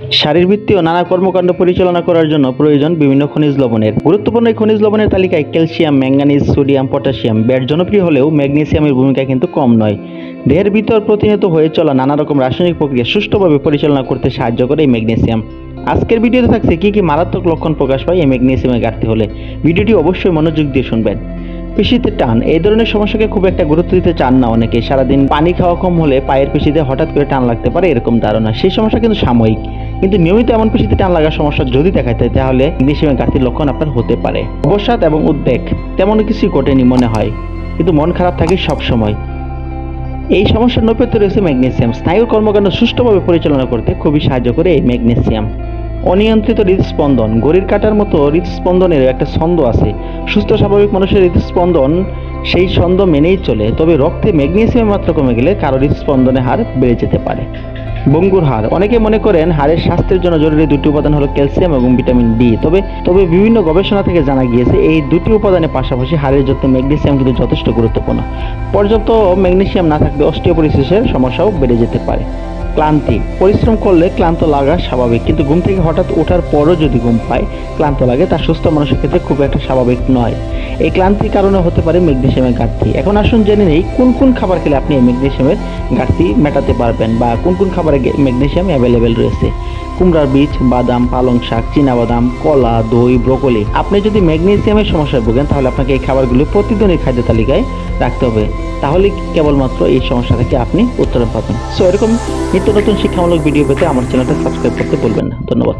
শারীরবৃত্তীয় নানা কর্মকাণ্ড পরিচালনা করার জন্য প্রয়োজন বিভিন্ন খনিজ লবণের। গুরুত্বপূর্ণ এই খনিজ লবণের তালিকায় calcium, manganese, sodium, potassium. Bat জনপ্রিয় হলেও ম্যাগনেসিয়ামের ভূমিকা কিন্তু কম নয়। দেহের ভিতর প্রতিনিয়ত হয়ে চলা নানা রকম রাসায়নিক প্রক্রিয়া সুষ্ঠুভাবে পরিচালনা করতে সাহায্য করে এই ম্যাগনেসিয়াম। আজকের ভিডিওতে থাকছে কি মারাত্মক লক্ষণ প্রকাশ পায় এই ম্যাগনেসিয়ামের ঘাটতি হলে। ভিডিওটি অবশ্যই মনোযোগ দিয়ে শুনবেন। পেশিতে টান, এই ধরনের সমস্যাকে খুব একটা গুরুত্ব দিতে চান না অনেকে। সারাদিন পানি খাওয়া কম হলে পায়ের পেশিতে হঠাৎ করে টান লাগতে পারে, এরকম ধারণা। সেই সমস্যা কিন্তু সাময়িক, কিন্তু নিয়মিত এমন পেশিতে টান লাগার সমস্যা যদি দেখা যায় তাহলে ম্যাগনেসিয়ামের ঘাটতির লক্ষণ আপনার হতে পারে। অবসাদ এবং উদ্বেগ, তেমন কিছুই ঘটেনি মনে হয়, কিন্তু মন খারাপ থাকে সব সময়। এই সমস্যার নৈপথ্যে রয়েছে ম্যাগনেসিয়াম। স্নায়ুর কর্মকাণ্ড সুষ্ঠুভাবে পরিচালনা করতে খুবই সাহায্য করে এই ম্যাগনেসিয়াম। অনিয়ন্ত্রিত হৃদস্পন্দন, ঘড়ির কাঁটার মতো হৃদস্পন্দনের একটা ছন্দ আছে। সুস্থ স্বাভাবিক মানুষের হৃদস্পন্দন সেই ছন্দ মেনেই চলে, তবে রক্তে ম্যাগনেসিয়াম মাত্রা কমে গেলে কারো হৃদস্পন্দনের হার বেড়ে যেতে পারে। ভঙ্গুর হাড়, অনেকে মনে করেন হাড়ের স্বাস্থ্যের জন্য জরুরি দুটি উপাদান হলো ক্যালসিয়াম এবং ভিটামিন ডি। তবে বিভিন্ন গবেষণা থেকে জানা গিয়েছে এই দুটি উপাদানের পাশাপাশি হাড়ের যত্নে ম্যাগনেসিয়াম কিন্তু যথেষ্ট গুরুত্বপূর্ণ। পর্যাপ্ত ম্যাগনেসিয়াম না থাকলে অস্টিওপোরোসিসের সমস্যাও বেড়ে যেতে পারে। ক্লান্তি, পরিশ্রম করলে ক্লান্ত লাগা স্বাভাবিক, কিন্তু ঘুম থেকে হঠাৎ ওঠার পরও যদি ঘুম পায়, ক্লান্ত লাগে, তা সুস্থ মানুষের ক্ষেত্রে খুব একটা স্বাভাবিক নয়। এই ক্লান্তির কারণে হতে পারে ম্যাগনেসিয়ামের ঘাটতি। এখন আসুন জেনে নেই কোন কোন খাবার খেলে আপনি এই ম্যাগনেসিয়ামের ঘাটতি মেটাতে পারবেন, বা কোন কোন খাবারে ম্যাগনেসিয়াম অ্যাভেলেবেল রয়েছে। কুমড়ার বীজ, বাদাম, পালং শাক, চীনাবাদাম, কলা, দই, ব্রোকলি। আপনি যদি ম্যাগনেসিয়ামের সমস্যায় ভোগেন তাহলে আপনাকে এই খাবারগুলো প্রতিদিনের খাদ্য তালিকায় রাখতে হবে, তাহলে কেবলমাত্র এই সমস্যা থেকে আপনি উত্তরণ পাবেন। সো এরকম নিত্য নতুন শিক্ষামূলক ভিডিও পেতে আমার চ্যানেলটা সাবস্ক্রাইব করতে ভুলবেন না। ধন্যবাদ।